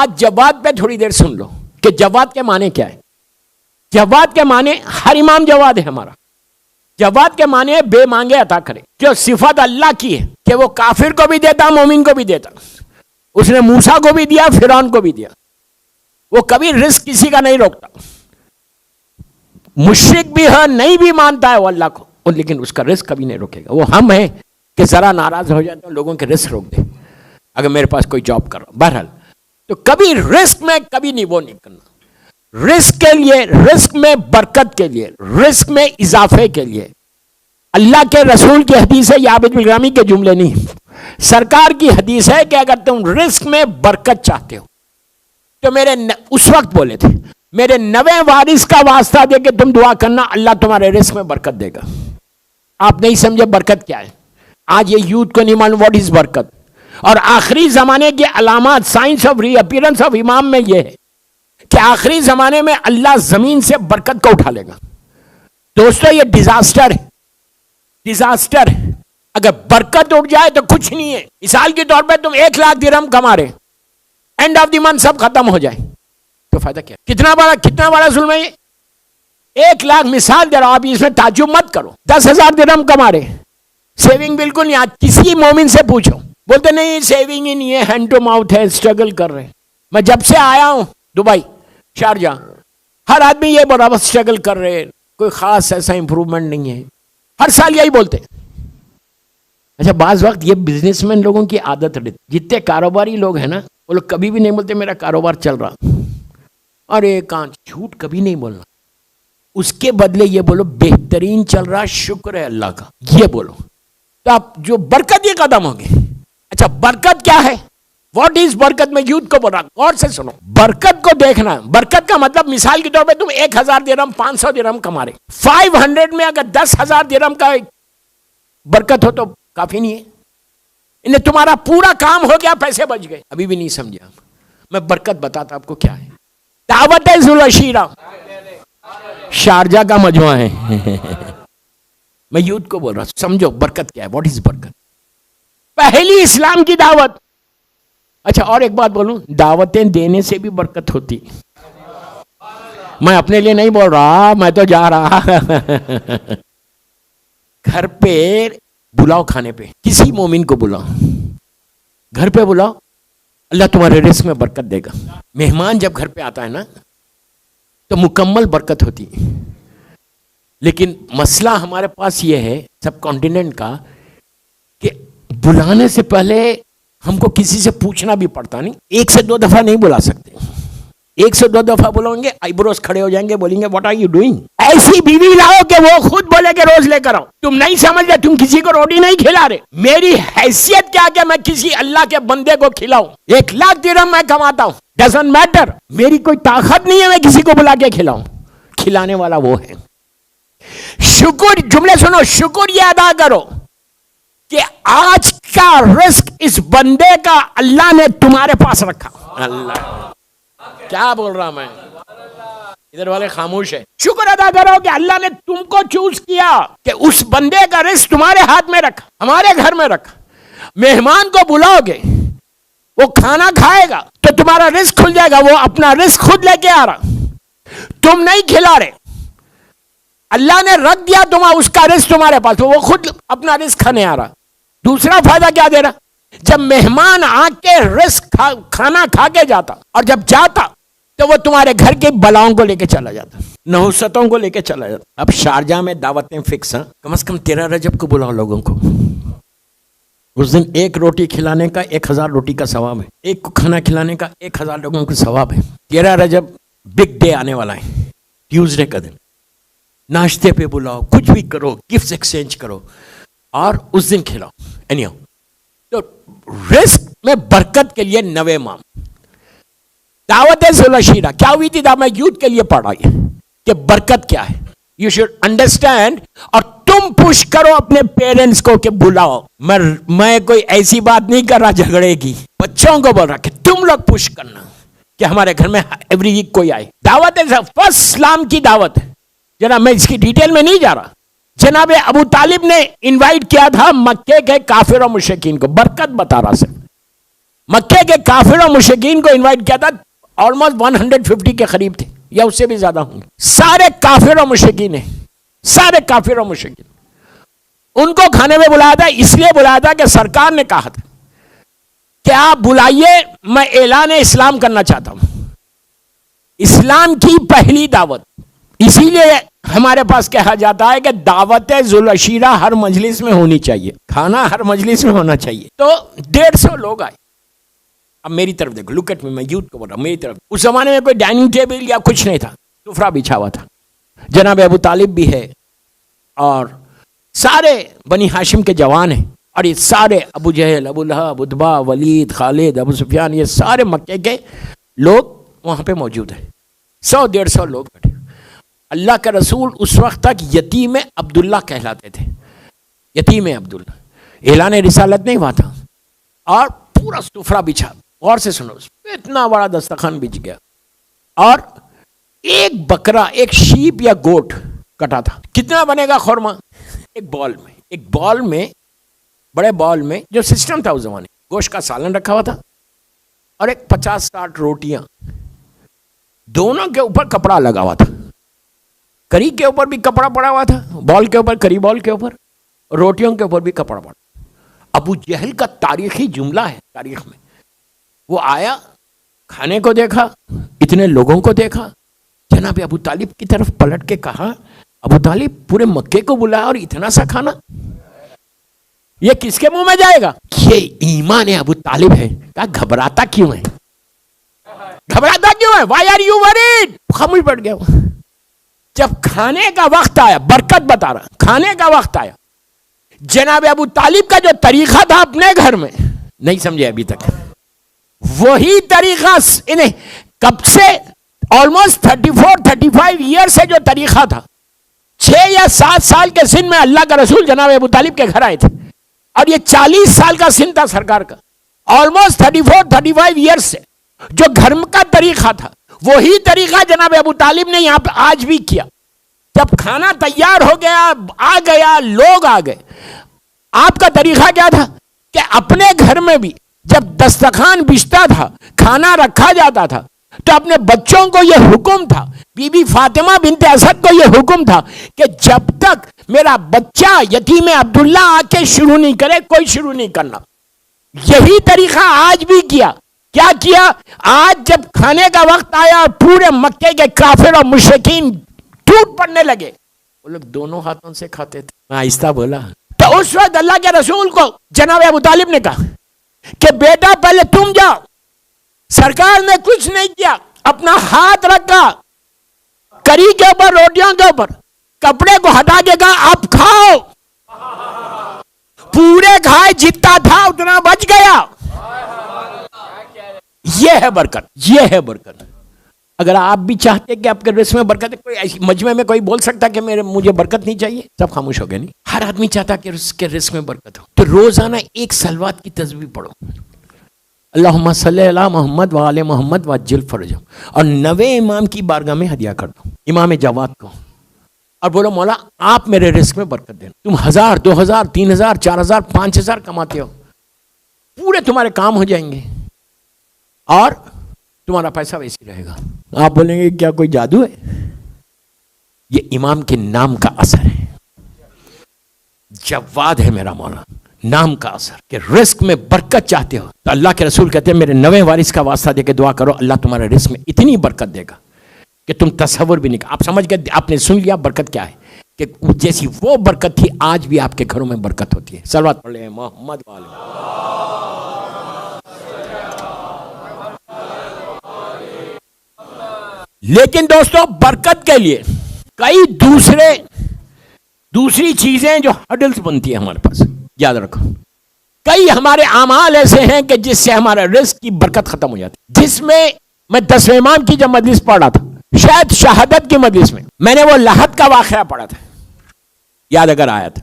آج جواد پہ تھوڑی دیر سن لو کہ جواد کے معنی کیا ہے. جواد کے معنی ہر امام جواد ہے ہمارا. جواد کے معنی ہے بے مانگے عطا کرے. جو صفت اللہ کی ہے کہ وہ کافر کو بھی دیتا مومن کو بھی دیتا. اس نے موسیٰ کو بھی دیا فرعون کو بھی دیا. وہ کبھی رزق کسی کا نہیں روکتا. مشرک بھی ہے نہیں بھی مانتا ہے وہ اللہ کو, لیکن اس کا رزق کبھی نہیں روکے گا. وہ ہم ہیں کہ ذرا ناراض ہو جاتے ہیں لوگوں کے رزق روک دے. اگر میرے پاس کوئی جاب کر رہا بہرحال تو کبھی رزق میں کبھی نہیں وہ نہیں کرنا. رزق کے لیے, رزق میں برکت کے لیے, رزق میں اضافے کے لیے اللہ کے رسول کی حدیث ہے, یہ عابد الگرامی کے جملے نہیں, سرکار کی حدیث ہے کہ اگر تم رزق میں برکت چاہتے ہو تو میرے اس وقت بولے تھے میرے 90 وارث کا واسطہ دے کہ تم دعا کرنا اللہ تمہارے رزق میں برکت دے گا. آپ نہیں سمجھے برکت کیا ہے. آج یہ یوتھ کو نہیں معلوم واٹ از برکت. اور آخری زمانے کی علامات signs of reappearance of امام میں یہ ہے کہ آخری زمانے میں اللہ زمین سے برکت کو اٹھا لے گا. دوستو یہ ڈیزاسٹر ہے, ڈیزاسٹر ہے. اگر برکت اٹھ جائے تو کچھ نہیں ہے. مثال کے طور پہ تم 1 لاکھ درہم کما رہے, اینڈ آف دی منتھ سب ختم ہو جائے تو فائدہ کیا؟ کتنا بڑا ظلم ہے یہ. 1 لاکھ مثال دے رہا ہوں, آپ اس میں تعجب مت کرو. 10,000 درہم کما رہے, سیونگ بالکل نہیں. آج کسی مومن سے پوچھو بولتے نہیں سیونگ ہی نہیں ہے, ہینڈ ٹو ماؤتھ ہے, اسٹرگل کر رہے. میں جب سے آیا ہوں دبئی شارجہ, ہر آدمی یہ بولا بس اسٹرگل کر رہے, کوئی خاص ایسا امپروومنٹ نہیں ہے. ہر سال یہی بولتے. اچھا بعض وقت یہ بزنس مین لوگوں کی عادت رہتی, جتنے کاروباری لوگ ہیں نا وہ لوگ کبھی بھی نہیں بولتے میرا کاروبار چل رہا. ارے کان جھوٹ کبھی نہیں بولنا. اس کے بدلے یہ بولو بہترین چل رہا, شکر ہے اللہ کا, یہ بولو تو آپ جو برکت یہ قدم ہوگی. اچھا برکت کیا ہے, واٹ از برکت؟ میں یوتھ کو بول رہا, غور سے سنو. برکت کو دیکھنا, برکت کا مطلب مثال کے طور پہ تم 1,000 درہم 500 درہم کما رہے, 500 میں اگر 10,000 درہم کا برکت ہو تو کافی نہیں ہے. انہیں تمہارا پورا کام ہو گیا, پیسے بچ گئے. ابھی بھی نہیں سمجھا. میں برکت بتاتا آپ کو کیا ہے. دعوت ذوالعشیرہ شارجہ کا مجموعہ ہے. میں یوتھ کو بول رہا ہوں سمجھو برکت کیا ہے, واٹ از برکت. پہلی اسلام کی دعوت. اچھا اور ایک بات بولوں, دعوتیں دینے سے بھی برکت ہوتی. میں اپنے لیے نہیں بول رہا, میں تو جا رہا. گھر پہ بلاؤ, کھانے پہ کسی مومن کو بلاؤ, گھر پہ بلاؤ, اللہ تمہارے رزق میں برکت دے گا. مہمان جب گھر پہ آتا ہے نا تو مکمل برکت ہوتی ہے. لیکن مسئلہ ہمارے پاس یہ ہے سب کانٹیننٹ کا کہ بلانے سے پہلے ہم کو کسی سے پوچھنا بھی پڑتا نہیں. 1 سے 2 دفعہ نہیں بلا سکتے. 1 سے 2 دفعہ بلاؤں گے آئی بروز کھڑے ہو جائیں گے, بولیں گے واٹ آر یو ڈوئنگ. ایسی بیوی لاؤ کہ وہ خود بولے کہ روز لے کر آؤ. تم نہیں سمجھ رہے, تم کسی کو روٹی نہیں کھلا رہے. میری حیثیت کیا کہ میں کسی اللہ کے بندے کو کھلاؤں. 1 لاکھ درہم میں کماتا ہوں, ڈزنٹ میٹر. میری کوئی طاقت نہیں ہے میں کسی کو بلا کے کھلاؤں. کھلانے والا وہ ہے. شکر, جملے سنو, شکر یہ ادا کرو کہ آج کا رزق اس بندے کا اللہ نے تمہارے پاس رکھا. اللہ کیا بول رہا میں, ادھر والے خاموش ہے. شکر ادا کرو کہ اللہ نے تم کو چوز کیا کہ اس بندے کا رزق تمہارے ہاتھ میں رکھا, ہمارے گھر میں رکھا. مہمان کو بلاؤ گے, وہ کھانا کھائے گا تو تمہارا رزق کھل جائے گا. وہ اپنا رزق خود لے کے آ رہا, تم نہیں کھلا رہے. اللہ نے رکھ دیا تمہیں اس کا رزق تمہارے پاس, تو وہ خود اپنا رزق کھانے آ رہا. دوسرا فائدہ کیا دے رہا, جب مہمان آ کے رزق کھانا کھا کے جاتا اور جب جاتا تو وہ تمہارے گھر کے بلاؤں کو لے کے چلا جاتا, نحوستوں کو لے کے چلا جاتا. اب شارجہ میں دعوتیں فکس ہیں, کم از کم 13 رجب کو بلاؤ لوگوں کو. اس دن 1 روٹی کھلانے کا 1,000 روٹی کا ثواب ہے, 1 کو کھانا کھلانے کا 1,000 لوگوں کا ثواب ہے. 13 رجب بگ ڈے آنے والا ہے, ٹیوزڈے کا دن. ناشتے پہ بلاؤ, کچھ بھی کرو, گفٹس ایکسچینج کرو اور اس دن کھلاؤ. اینیو تو رزق میں برکت کے لیے 90 مام. دعوت ذوالعشیرہ کیا ہوئی تھی, میں یوتھ کے لیے پڑھا ہے کہ برکت کیا ہے. You should understand. اور تم پش کرو اپنے پیرنٹس کو کہ بلاؤ. میں کوئی ایسی بات نہیں کر رہا جھگڑے کی, بچوں کو بول رہا کہ تم لوگ پش کرنا کہ ہمارے گھر میں ایوری ویک کوئی آئے. دعوت فرسٹ اسلام کی دعوت ہے. جناب میں اس کی ڈیٹیل میں نہیں جا رہا. جناب ابو طالب نے انوائٹ کیا تھا مکے کے کافر و مشرکین کو, برکت بتا رہا صرف. مکے کے کافر اور مشرکین کو انوائٹ کیا تھا، آلموسٹ 150 کے قریب تھے یا اس سے بھی زیادہ ہوں گے، سارے کافر اور مشرکین ہیں، سارے کافر اور مشرکین، ان کو کھانے میں بلایا تھا، اس لیے بلایا تھا کہ سرکار نے کہا تھا کہ آپ بلائیے، میں اعلان اسلام کرنا چاہتا ہوں، اسلام کی پہلی دعوت۔ اسی لیے ہمارے پاس کہا جاتا ہے کہ دعوت ذوالعشیرہ ہر مجلس میں ہونی چاہیے، کھانا ہر مجلس میں ہونا چاہیے۔ تو 150 لوگ آئے۔ اب میری طرف دیکھو، لک ایٹ می، میں یوتھ کو بول رہا ہوں، میری طرف۔ اس زمانے میں کوئی ڈائننگ ٹیبل یا کچھ نہیں تھا، سفرہ بچھا ہوا تھا، جناب ابو طالب بھی ہے اور سارے بنی ہاشم کے جوان ہیں، اور یہ سارے ابو جہل، ابو لہب، عتبہ، ولید، خالد، ابو سفیان، یہ سارے مکے کے لوگ وہاں پہ موجود ہیں، 100-150 لوگ بیٹھے۔ اللہ کا رسول اس وقت تک یتیم عبداللہ کہلاتے تھے، یتیم عبداللہ، اعلان رسالت نہیں ہوا تھا، اور پورا سفرہ بچھا، غور سے سنو، اتنا بڑا دسترخوان بچھ گیا، اور ایک بکرا، ایک شیپ یا گوٹ کٹا تھا۔ کتنا بنے گا خورمہ؟ ایک بال میں بڑے بال میں جو سسٹم تھا اس زمانے، گوشت کا سالن رکھا ہوا تھا، اور ایک 50-60 روٹیاں، دونوں کے اوپر کپڑا لگا ہوا تھا، کری کے اوپر بھی کپڑا پڑا ہوا تھا، بال کے اوپر، کری بال کے اوپر، روٹیوں کے اوپر بھی کپڑا پڑا۔ ابو جہل کا تاریخی جملہ ہے تاریخ میں، وہ آیا، کھانے کو دیکھا، اتنے لوگوں کو دیکھا، جناب ابو طالب کی طرف پلٹ کے کہا، ابو طالب پورے مکے کو بلایا اور اتنا سا کھانا، یہ کس کے منہ میں جائے گا؟ یہ ایمان ابو طالب ہے۔ کہا گھبراتا کیوں ہے؟ گھبراتا کیوں ہے؟ Why are you worried؟ خاموش بیٹھ گیا۔ جب کھانے کا وقت آیا، برکت بتا رہا، کھانے کا وقت آیا، جناب ابو طالب کا جو طریقہ تھا اپنے گھر میں، نہیں سمجھے ابھی تک، وہی طریقہ انہیں کب سے آلموسٹ 34-35 ایئر سے جو طریقہ تھا، 6 یا 7 سال کے سن میں اللہ کا رسول جناب ابو طالب کے گھر آئے تھے، اور یہ 40 سال کا سن تھا سرکار کا، آلموسٹ 34-35 ایئر سے جو گھر کا طریقہ تھا، وہی طریقہ جناب ابو طالب نے یہاں پہ آج بھی کیا۔ جب کھانا تیار ہو گیا، آ گیا، لوگ آ گئے، آپ کا طریقہ کیا تھا کہ اپنے گھر میں بھی جب دسترخوان بچھتا تھا، کھانا رکھا جاتا تھا، تو اپنے بچوں کو یہ حکم تھا، بی بی فاطمہ بنت اسد کو یہ حکم تھا کہ جب تک میرا بچہ یتیم عبداللہ آ کے شروع نہیں کرے، کوئی شروع نہیں کرنا۔ یہی طریقہ آج بھی کیا۔ کیا کیا؟ آج جب کھانے کا وقت آیا اور پورے مکے کے کافر اور مشرکین ٹوٹ پڑنے لگے، وہ لوگ دونوں ہاتھوں سے کھاتے تھے۔ میں آہستہ بولا تو اس وقت اللہ کے رسول کو جناب ابو طالب نے کہا کہ بیٹا پہلے تم جاؤ۔ سرکار نے کچھ نہیں کیا، اپنا ہاتھ رکھا کری کے اوپر، روٹیوں کے اوپر، کپڑے کو ہٹا کے کہا اب کھاؤ۔ پورے کھائے، جتنا تھا اتنا بچ گیا۔ یہ ہے برکت، یہ ہے برکت۔ اگر آپ بھی چاہتے کہ آپ کے رزق میں برکت ہے، کوئی ایسی مجمع میں کوئی بول سکتا کہ مجھے برکت نہیں چاہیے؟ سب خاموش ہو گئے۔ نہیں، ہر آدمی چاہتا کہ اس کے رزق میں برکت ہو۔ تو روزانہ ایک صلوات کی تسبیح پڑھو، اللہم صلی علی محمد وآل محمد وعجل فرجہم، اور 90 امام کی بارگاہ میں ہدیہ کر دو، امام جواد کو، اور بولو مولا آپ میرے رزق میں برکت دینا۔ تم 1000 2000 3000 4000 5000 کماتے ہو، پورے تمہارے کام ہو جائیں گے اور تمہارا پیسہ ویسے رہے گا۔ آپ بولیں گے کیا کوئی جادو ہے؟ یہ امام کے نام کا اثر ہے، جواد ہے میرا مولا، نام کا اثر، کہ رزق میں برکت چاہتے ہو تو اللہ کے رسول کہتے ہیں میرے 90 وارث کا واسطہ دے کے دعا کرو، اللہ تمہارے رزق میں اتنی برکت دے گا کہ تم تصور بھی نہیں۔ آپ سمجھ گئے، آپ نے سن لیا برکت کیا ہے، کہ جیسی وہ برکت تھی آج بھی آپ کے گھروں میں برکت ہوتی ہے۔ صلوات پڑھ لیں محمد والے۔ لیکن دوستو برکت کے لیے کئی دوسری چیزیں جو ہڈلز بنتی ہیں ہمارے پاس، یاد رکھو، کئی ہمارے اعمال ایسے ہیں کہ جس سے ہمارا رزق کی برکت ختم ہو جاتی ہے۔ جس میں میں 10ویں امام کی جب مجلس پڑھ رہا تھا، شاید شہادت کی مجلس میں نے وہ لحد کا واقعہ پڑھا تھا، یاد اگر آیا تھا،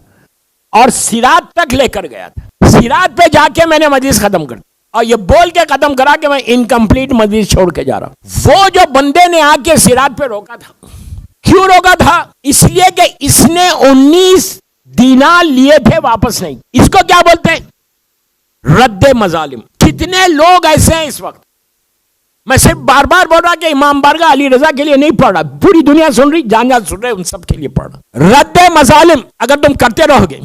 اور صراط تک لے کر گیا تھا۔ صراط پہ جا کے میں نے مجلس ختم کر دی اور یہ بول کے ختم کرا کہ میں انکمپلیٹ مجلس چھوڑ کے جا رہا ہوں۔ وہ جو بندے نے آ کے صراط پہ روکا تھا، کیوں روکا تھا؟ اس لیے کہ اس نے 19 دینار لیے تھے، واپس نہیں۔ اس کو کیا بولتے ہیں؟ رد مظالم۔ کتنے لوگ ایسے ہیں اس وقت. میں صرف بار بار بول رہا کہ امام بارگاہ علی رضا کے لیے نہیں پڑھ رہا, پوری دنیا سن رہی, جان جان سن رہے, ان سب کے لیے پڑھ رہا. رد مظالم اگر تم کرتے رہو گے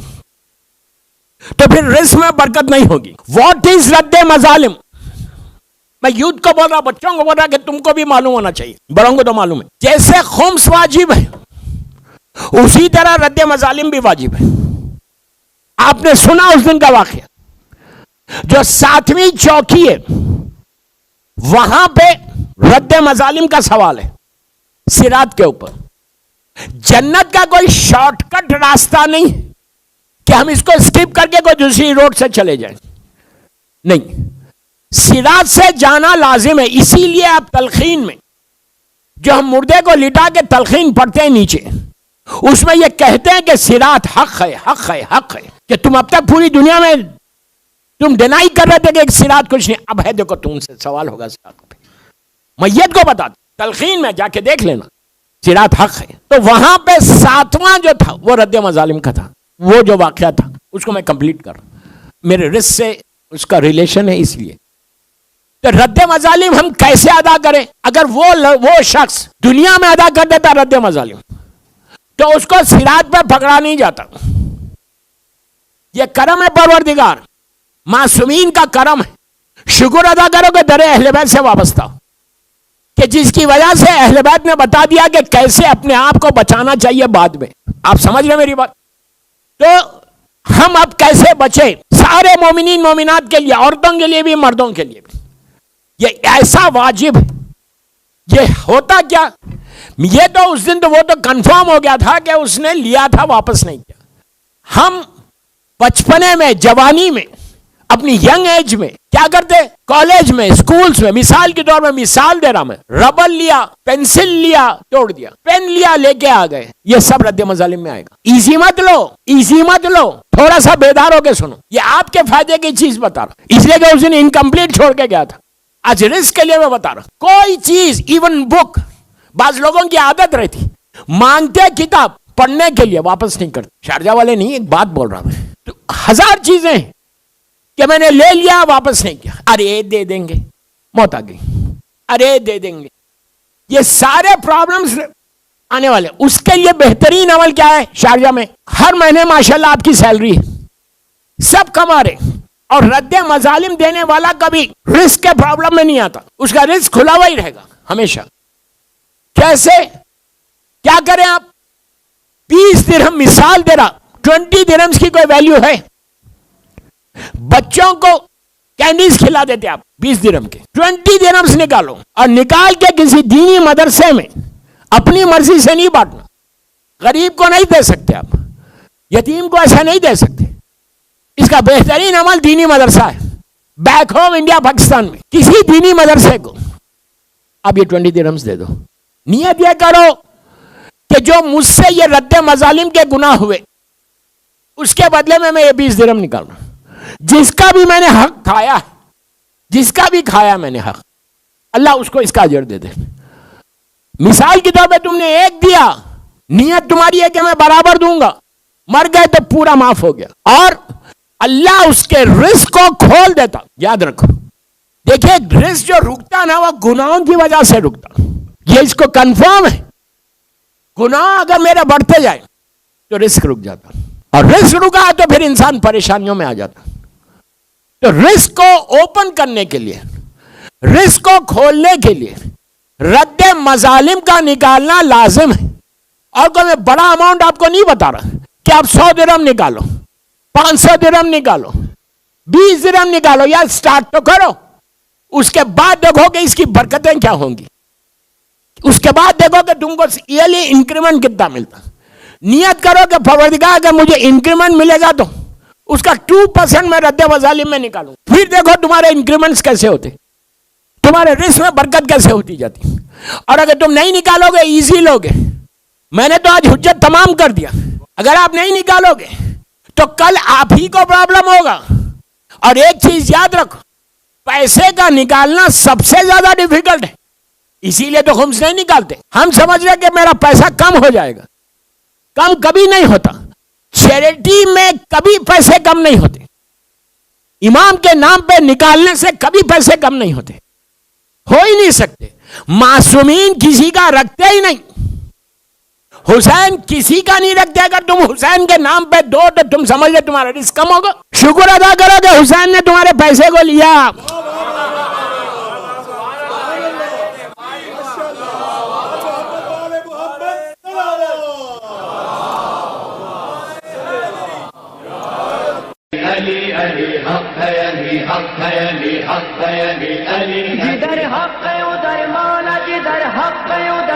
تو پھر رزق میں برکت نہیں ہوگی. واٹ از رد مظالم؟ میں یوتھ کو بول رہا, بچوں کو بول رہا کہ تم کو بھی معلوم ہونا چاہیے, بڑوں کو تو معلوم ہے. جیسے خمس واجب ہے اسی طرح رد مظالم بھی واجب ہے. آپ نے سنا اس دن کا واقعہ, جو 7ویں چوکی ہے وہاں پہ رد مظالم کا سوال ہے صراط کے اوپر. جنت کا کوئی شارٹ کٹ راستہ نہیں کہ ہم اس کو اسکپ کر کے کوئی دوسری روڈ سے چلے جائیں, نہیں, صراط سے جانا لازم ہے. اسی لیے آپ تلخین میں جو ہم مردے کو لٹا کے تلخین پڑھتے ہیں نیچے, اس میں یہ کہتے ہیں کہ صراط حق ہے, حق ہے, حق ہے. کہ تم اب تک پوری دنیا میں تم ڈینائی کر رہے تھے کہ ایک صراط کچھ نہیں, اب ہے دیکھو تم سے سوال ہوگا صراط پہ. میت کو بتا دو, تلخین میں جا کے دیکھ لینا, صراط حق ہے. تو وہاں پہ 7واں جو تھا وہ رد مظالم کا تھا. وہ جو واقعہ تھا اس کو میں کمپلیٹ کر رہا ہوں, میرے رزق سے اس کا ریلیشن ہے اس لیے. تو رد مظالم ہم کیسے ادا کریں؟ اگر وہ شخص دنیا میں ادا کر دیتا رد مظالم تو اس کو صراط پہ پکڑا نہیں جاتا. یہ کرم ہے پروردگار, معصومین کا کرم ہے. شکر ادا کرو کہ در اہل بیت سے وابستہ ہو, کہ جس کی وجہ سے اہل بیت نے بتا دیا کہ کیسے اپنے آپ کو بچانا چاہیے بعد میں. آپ سمجھ رہے میری بات؟ تو ہم اب کیسے بچے سارے مومنین مومنات کے لیے, عورتوں کے لیے بھی مردوں کے لیے بھی, یہ ایسا واجب ہے. یہ ہوتا کیا, یہ تو اس دن تو وہ تو کنفرم ہو گیا تھا کہ اس نے لیا تھا, واپس نہیں کیا. ہم بچپنے میں, جوانی میں, اپنی ینگ ایج میں کیا کرتے, کالج میں, سکولز میں, مثال کے طور میں مثال دے رہا میں, ربر لیا, پینسل لیا, توڑ دیا, پین لیا, لے کے آ گئے, یہ سب رد مظالم میں آئے گا. ایزی مت لو, ایزی مت لو, تھوڑا سا بیدار ہو کے سنو, یہ آپ کے فائدے کی چیز بتا رہا, اس لیے کہ اس دن انکمپلیٹ چھوڑ کے گیا تھا. آج رزق کے لیے میں بتا رہا ہوں, کوئی چیز, ایون بک, بعض لوگوں کی عادت رہتی مانگتے کتاب پڑھنے کے لیے واپس نہیں کرتے. شارجہ والے نہیں, ایک بات بول رہا میں, تو 1000 چیزیں ہیں کہ میں نے لے لیا واپس نہیں کیا. ارے دے دیں گے, موت آ گئی, ارے دے دیں گے, یہ سارے پرابلمز آنے والے. اس کے لیے بہترین عمل کیا ہے شارجہ میں, ہر مہینے ماشاءاللہ آپ کی سیلری ہے, سب کما رہے, اور رد مظالم دینے والا کبھی رزق کے پرابلم میں نہیں آتا, اس کا رزق کھلا ہوا ہی رہے گا ہمیشہ. کیسے, کیا کریں آپ, 20 درہم مثال دے رہا, 20 درہمز کی کوئی ویلیو ہے؟ بچوں کو کینڈیز کھلا دیتے آپ 20 درہم کے, 20 درہمز نکالو اور نکال کے کسی دینی مدرسے میں اپنی مرضی سے نہیں بانٹنا. غریب کو نہیں دے سکتے آپ, یتیم کو ایسا نہیں دے سکتے. اس کا بہترین عمل دینی مدرسہ ہے. بیک ہوم انڈیا پاکستان میں کسی دینی مدرسے کو آپ یہ 20 درہمز دے دو. نیت یہ کرو کہ جو مجھ سے یہ رد مظالم کے گناہ ہوئے اس کے بدلے میں یہ 20 درہم نکال رہا ہوں. جس کا بھی میں نے حق کھایا ہے, جس کا بھی کھایا میں نے حق, اللہ اس کو اس کا اجر دے دے. مثال کے طور پہ تم نے 1 دیا, نیت تمہاری ہے کہ میں برابر دوں گا, مر گئے تو پورا معاف ہو گیا, اور اللہ اس کے رزق کو کھول دیتا. یاد رکھو, دیکھیں رزق جو رکتا نا وہ گناہوں کی وجہ سے رکتا, یہ اس کو کنفرم ہے. گناہ اگر میرے بڑھتے جائے تو رزق رک جاتا, اور رزق رکا تو پھر انسان پریشانیوں میں آ جاتا. تو رزق کو اوپن کرنے کے لیے, رزق کو کھولنے کے لیے رد مظالم کا نکالنا لازم ہے. اور کوئی میں بڑا اماؤنٹ آپ کو نہیں بتا رہا کہ آپ 100 درہم نکالو, 500 درہم نکالو, 20 درہم نکالو, یا سٹارٹ تو کرو. اس کے بعد دیکھو کہ اس کی برکتیں کیا ہوں گی. اس کے بعد دیکھو کہ تم کو ایئرلی انکریمنٹ کتنا ملتا. نیت کرو کہ پروردگار اگر مجھے انکریمنٹ ملے گا تو اس کا 2% میں رد مظالم میں نکالوں. پھر دیکھو تمہارے انکریمنٹس کیسے ہوتے, تمہارے رزق میں برکت کیسے ہوتی جاتی. اور اگر تم نہیں نکالو گے, ایزی لوگے, میں نے تو آج حجت تمام کر دیا, اگر آپ نہیں نکالو گے تو کل آپ ہی کو پرابلم ہوگا. اور ایک چیز یاد رکھو, پیسے کا نکالنا سب سے زیادہ ڈیفیکلٹ ہے. اسی لیے تو خمس نہیں نکالتے. ہم سمجھ رہے کہ میرا پیسہ کم ہو جائے گا, کم کبھی نہیں ہوتا. چیریٹی میں کبھی پیسے کم نہیں ہوتے. امام کے نام پہ نکالنے سے کبھی پیسے کم نہیں ہوتے، ہو ہی نہیں سکتے. معصومین کسی کا رکھتے ہی نہیں. حسین کسی کا نہیں رکھتے. اگر تم حسین کے نام پہ دو تو تم سمجھ لے تمہارا رزق کم ہوگا. شکر ادا کرو کہ حسین نے تمہارے پیسے کو لیا. علی علی حق ہے، علی حق ہے، علی حق ہے، علی علی جدھر حق ہے